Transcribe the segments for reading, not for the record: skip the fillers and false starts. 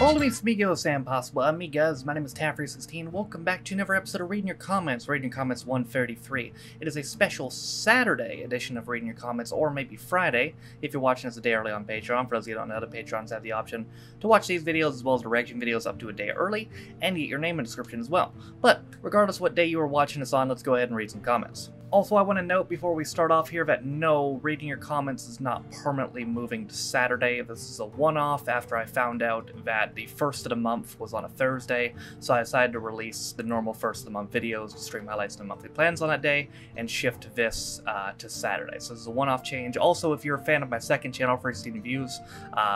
Hola mis amigos and possible amigas, my name is Taffrey16. Welcome back to another episode of Reading Your Comments, 133. It is a special Saturday edition of Reading Your Comments, or maybe Friday, if you're watching this a day early on Patreon. For those of you who don't know, the Patrons have the option to watch these videos as well as the reaction videos up to a day early, and get your name and description as well. But, regardless of what day you are watching this on, let's go ahead and read some comments. Also, I want to note before we start off here that no, Reading Your Comments is not permanently moving to Saturday. This is a one-off after I found out that the first of the month was on a Thursday, so I decided to release the normal first of the month videos, stream highlights and monthly plans on that day, and shift this to Saturday. So this is a one-off change. Also, if you're a fan of my second channel, Free 16 Views,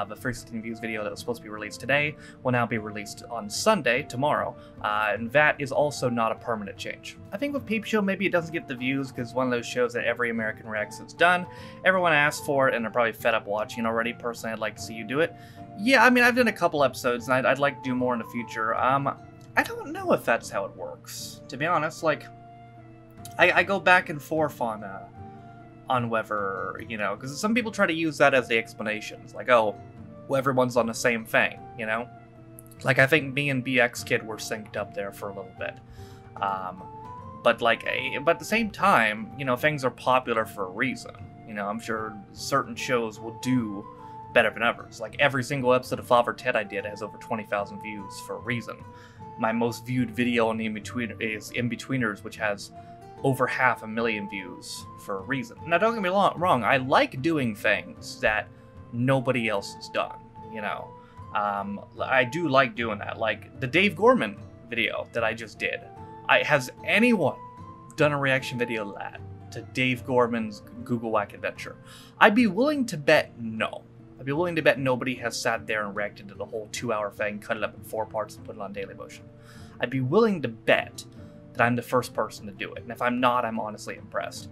the Free 16 Views video that was supposed to be released today will now be released on Sunday, tomorrow, and that is also not a permanent change. I think with Peep Show, maybe it doesn't get the views because it's one of those shows that every American reacts has done. Everyone asks for it, and they're probably fed up watching already. Personally, I'd like to see you do it. Yeah, I mean, I've done a couple episodes, and I'd like to do more in the future. I don't know if that's how it works, to be honest. Like, I go back and forth on whether, you know, because some people try to use that as the explanation. It's like, oh, well, everyone's on the same thing, you know? Like, I think me and BX Kid were synced up there for a little bit. But at the same time, you know, things are popular for a reason. You know, I'm sure certain shows will do better than others. Like, every single episode of Father Ted I did has over 20,000 views for a reason. My most viewed video on the In-Betweeners, which has over 500,000 views for a reason. Now, don't get me wrong, I like doing things that nobody else has done, you know. I do like doing that. Like, the Dave Gorman video that I just did. Has anyone done a reaction video to that? To Dave Gorman's Google Whack Adventure? I'd be willing to bet no. I'd be willing to bet nobody has sat there and reacted to the whole 2-hour thing, cut it up in 4 parts, and put it on Daily Motion. I'd be willing to bet that I'm the first person to do it, and if I'm not, I'm honestly impressed.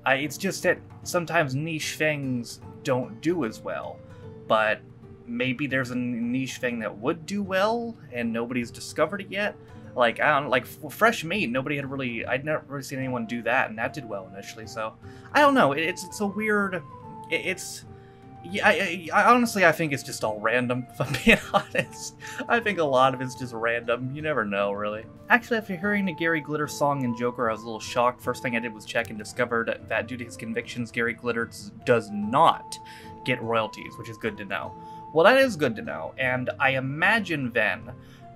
It's just that sometimes niche things don't do as well, but maybe there's a niche thing that would do well, and nobody's discovered it yet. Like, I don't, like, fresh meat, I'd never really seen anyone do that, and that did well initially, so, I don't know, it's a weird, yeah, I honestly, I think it's just all random, if I'm being honest. I think a lot of it's just random. You never know, really. Actually, after hearing the Gary Glitter song in Joker, I was a little shocked. First thing I did was check and discovered that due to his convictions, Gary Glitter does not get royalties, which is good to know. Well, that is good to know, and I imagine then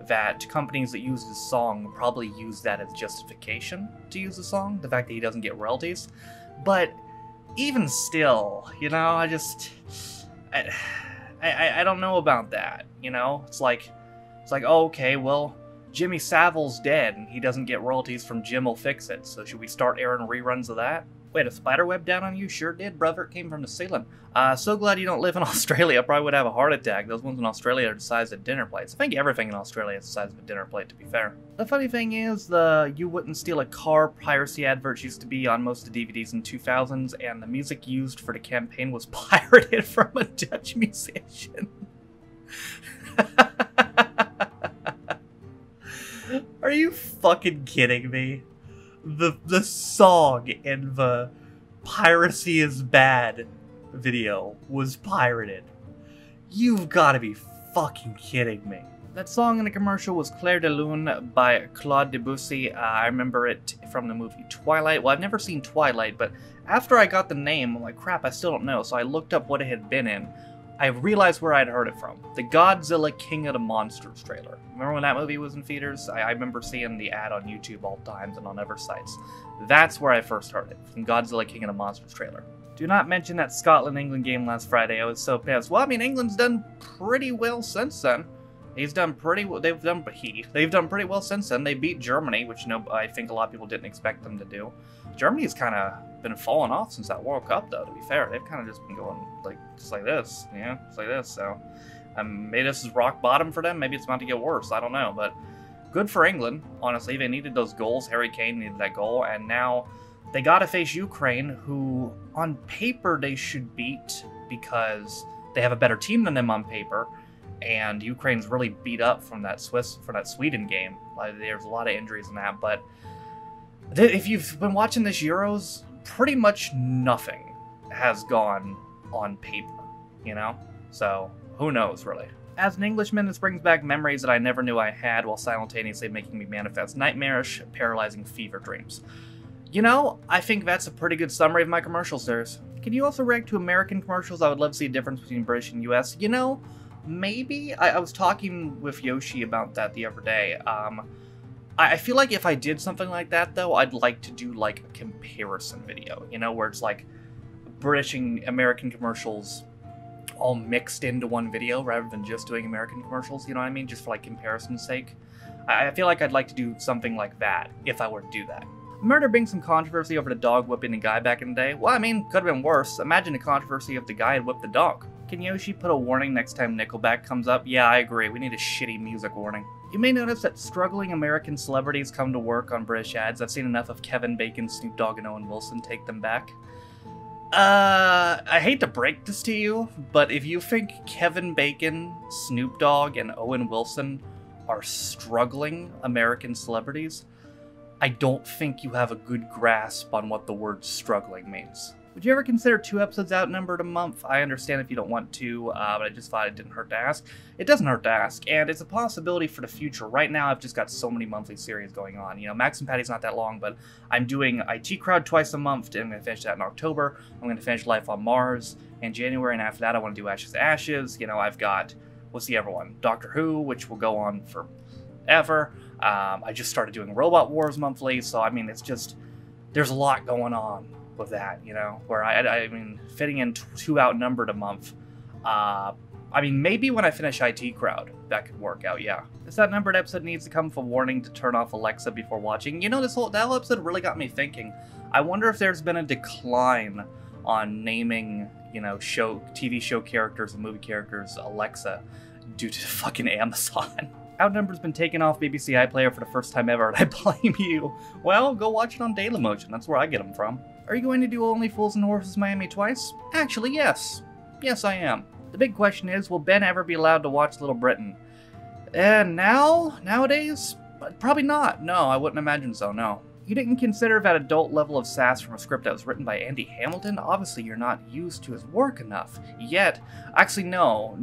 that companies that use this song probably use that as justification to use the song, the fact that he doesn't get royalties. But even still, you know, I don't know about that, you know? It's like, oh, okay, well, Jimmy Savile's dead, and he doesn't get royalties from Jim'll Fix It, so should we start airing reruns of that? Wait, a spider web down on you? Sure did, brother. It came from the ceiling. So glad you don't live in Australia. I probably would have a heart attack. Those ones in Australia are the size of dinner plates. I think everything in Australia is the size of a dinner plate, to be fair. The funny thing is, the You Wouldn't Steal a Car piracy adverts used to be on most of the DVDs in 2000s, and the music used for the campaign was pirated from a Dutch musician. Are you fucking kidding me? The song in the Piracy is Bad video was pirated. You've got to be fucking kidding me. That song in the commercial was Clair de Lune by Claude Debussy. I remember it from the movie Twilight. Well, I've never seen Twilight, but after I got the name, I'm like, crap, I still don't know. So I looked up what it had been in. I realized where I'd heard it from. The Godzilla King of the Monsters trailer. Remember when that movie was in theaters? I remember seeing the ad on YouTube all times and on other sites. That's where I first heard it, from Godzilla King of the Monsters trailer. Do not mention that Scotland-England game last Friday. I was so pissed. Well, I mean, England's done pretty well since then. He's done pretty well. They've done pretty well since then. They beat Germany, which I think a lot of people didn't expect them to do. Germany's kind of been falling off since that World Cup, though, to be fair. They've kind of just been going, just like this, you know, just like this, so. Maybe this is rock bottom for them, maybe it's about to get worse, I don't know, but good for England, honestly. They needed those goals, Harry Kane needed that goal, and now they gotta face Ukraine, who, on paper, they should beat, because they have a better team than them on paper, and Ukraine's really beat up from that Sweden game. There's a lot of injuries in that, but if you've been watching this Euros, pretty much nothing has gone on paper, you know? So, who knows, really? As an Englishman, this brings back memories that I never knew I had while simultaneously making me manifest nightmarish, paralyzing fever dreams. You know, I think that's a pretty good summary of my commercials, sirs. Can you also react to American commercials? I would love to see a difference between British and US. You know, maybe. I was talking with Yoshi about that the other day. I feel like if I did something like that, though, I'd like to do, like, a comparison video. You know, where it's, like, British and American commercials all mixed into one video rather than just doing American commercials, you know what I mean? Just for, like, comparison's sake. I feel like I'd like to do something like that if I were to do that. Murder brings some controversy over the dog whipping the guy back in the day. Well, I mean, could have been worse. Imagine the controversy if the guy had whipped the dog. Can Yoshi put a warning next time Nickelback comes up? Yeah, I agree. We need a shitty music warning. You may notice that struggling American celebrities come to work on British ads. I've seen enough of Kevin Bacon, Snoop Dogg, and Owen Wilson take them back. I hate to break this to you, but if you think Kevin Bacon, Snoop Dogg, and Owen Wilson are struggling American celebrities, I don't think you have a good grasp on what the word struggling means. Would you ever consider 2 episodes outnumbered a month? I understand if you don't want to, but I just thought it didn't hurt to ask. It doesn't hurt to ask, and it's a possibility for the future. Right now, I've just got so many monthly series going on. You know, Max and Patty's not that long, but I'm doing IT Crowd twice a month, and I'm going to finish that in October. I'm going to finish Life on Mars in January, and after that, I want to do Ashes to Ashes. You know, I've got, what's the other one? Doctor Who, which will go on forever. I just started doing Robot Wars monthly, so, I mean, it's just, there's a lot going on with that, you know, where I mean, fitting in 2 outnumbered a month. I mean, maybe when I finish IT Crowd, that could work out, yeah. This outnumbered episode needs to come with a warning to turn off Alexa before watching. You know, that whole episode really got me thinking. I wonder if there's been a decline on naming, you know, TV show characters and movie characters Alexa due to fucking Amazon. Outnumbered's been taken off BBC iPlayer for the first time ever, and I blame you. Well, go watch it on Dailymotion. That's where I get them from. Are you going to do Only Fools and Horses Miami twice? Actually, yes. Yes, I am. The big question is, will Ben ever be allowed to watch Little Britain? Nowadays? Probably not. No, I wouldn't imagine so, no. You didn't consider that adult level of sass from a script that was written by Andy Hamilton? Obviously, you're not used to his work enough. Yet, actually, no,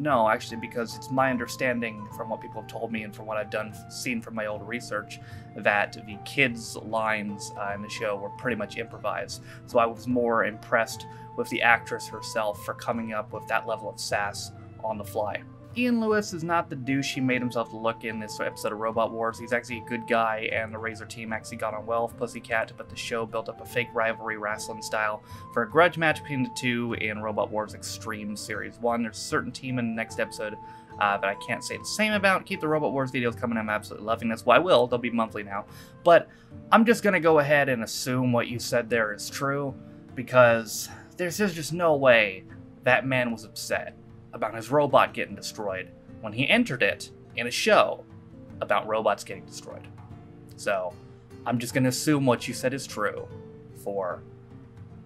because it's my understanding from what people have told me and from what I've seen from my old research, that the kids' lines in the show were pretty much improvised. So I was more impressed with the actress herself for coming up with that level of sass on the fly. Ian Lewis is not the douche he made himself to look in this episode of Robot Wars. He's actually a good guy, and the Razor team actually got on well with Pussycat, but the show built up a fake rivalry wrestling style for a grudge match between the two in Robot Wars Extreme Series 1. There's a certain team in the next episode that I can't say the same about. Keep the Robot Wars videos coming. I'm absolutely loving this. Well, I will. They'll be monthly now. But I'm just going to go ahead and assume what you said there is true, because there's just no way that man was upset about his robot getting destroyed when he entered it in a show about robots getting destroyed. So, I'm just going to assume what you said is true for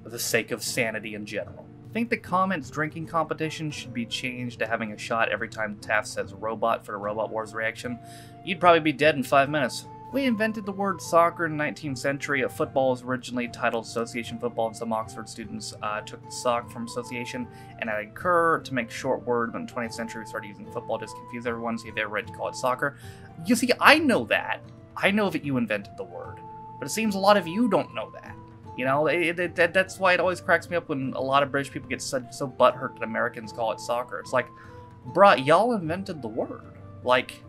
the sake of sanity in general. I think the comments drinking competition should be changed to having a shot every time Taft says robot for the Robot Wars reaction. You'd probably be dead in 5 minutes. We invented the word soccer in the 19th century. Football was originally titled association football, and some Oxford students took the sock from association and added cur to make short word. But in the 20th century, we started using football just to confuse everyone, so they're ready to call it soccer. You see, I know that. I know that you invented the word. But it seems a lot of you don't know that. You know, that's why it always cracks me up when a lot of British people get so butthurt that Americans call it soccer. It's like, bruh, y'all invented the word. Like,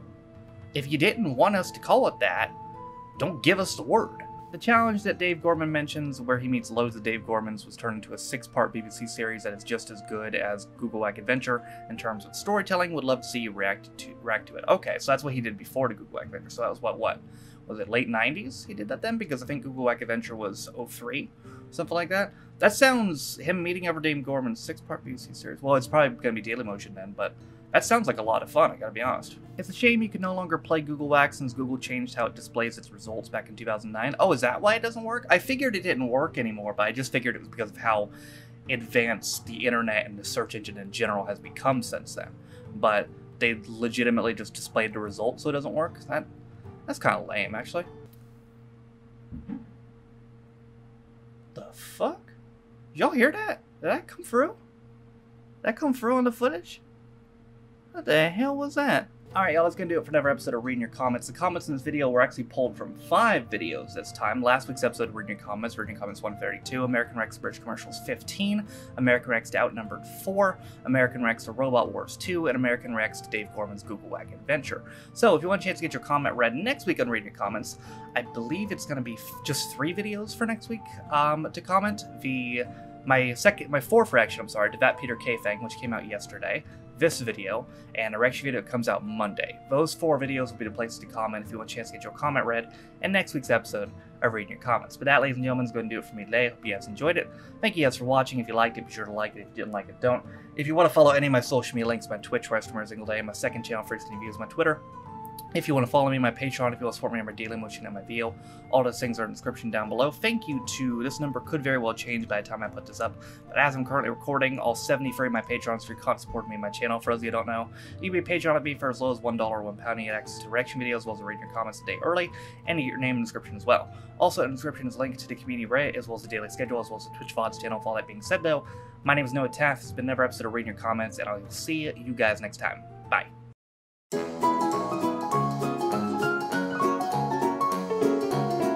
if you didn't want us to call it that, don't give us the word. The challenge that Dave Gorman mentions, where he meets loads of Dave Gormans, was turned into a 6-part BBC series that is just as good as Google Whack Adventure in terms of storytelling. Would love to see you react to it. Okay, so that's what he did before the Google Whack Adventure. So that was what? Was it late 90s he did that then? Because I think Google Whack Adventure was 03, something like that. That sounds, him meeting over Dave Gorman's 6-part BBC series. Well, it's probably going to be Dailymotion then, but that sounds like a lot of fun, I gotta be honest. It's a shame you can no longer play Google Whack since Google changed how it displays its results back in 2009. Oh, is that why it doesn't work? I figured it didn't work anymore, but I just figured it was because of how advanced the internet and the search engine in general has become since then. But they legitimately just displayed the results so it doesn't work? That's kind of lame, actually. The fuck? Did y'all hear that? Did that come through? Did that come through on the footage? What the hell was that? Alright, y'all, that's gonna do it for another episode of Reading Your Comments. The comments in this video were actually pulled from 5 videos this time. Last week's episode of Reading Your Comments, 132, American Rex Bridge Commercials 15, American Rex to Outnumbered 4, American Rex to Robot Wars 2, and American Rex to Dave Gorman's Google Wagon Adventure. So, if you want a chance to get your comment read next week on Reading Your Comments, I believe it's gonna be just 3 videos for next week to comment. My fourth reaction, to That Peter K thing, which came out yesterday, this video, and a reaction video that comes out Monday. Those 4 videos will be the places to comment if you want a chance to get your comment read in next week's episode of Reading Your Comments. But that, ladies and gentlemen, is going to do it for me today. Hope you guys enjoyed it. Thank you guys for watching. If you liked it, be sure to like it. If you didn't like it, don't. If you want to follow any of my social media links, my Twitch, where I stream every single day, my second channel for instant reviews, my Twitter. If you want to follow me, my Patreon, if you want to support me on my daily motion and my video, all those things are in the description down below. Thank you to, this number could very well change by the time I put this up, but as I'm currently recording, all 73 of my Patrons for your constant support me and my channel. For those of you who don't know, you can be a Patreon of me for as low as $1 or £1, and get access to reaction videos, as well as reading your comments a day early, and you get your name in the description as well. Also in the description is a link to the community Reddit, as well as the daily schedule, as well as the Twitch VODs channel. For all that being said though, my name is Noah Taft. This has been another episode of Reading Your Comments, and I will see you guys next time. Bye.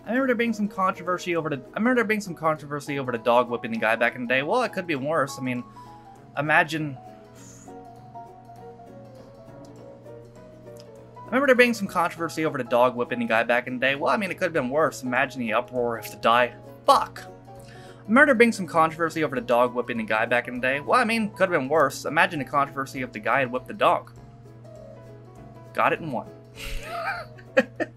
I remember there being some controversy over the dog whipping the guy back in the day. Well, it could be worse. I mean, imagine. I remember there being some controversy over the dog whipping the guy back in the day. Well, I mean, it could have been worse. Imagine the uproar if the guy. Fuck. I remember there being some controversy over the dog whipping the guy back in the day. Well, I mean, could have been worse. Imagine the controversy if the guy had whipped the dog. Got it in one.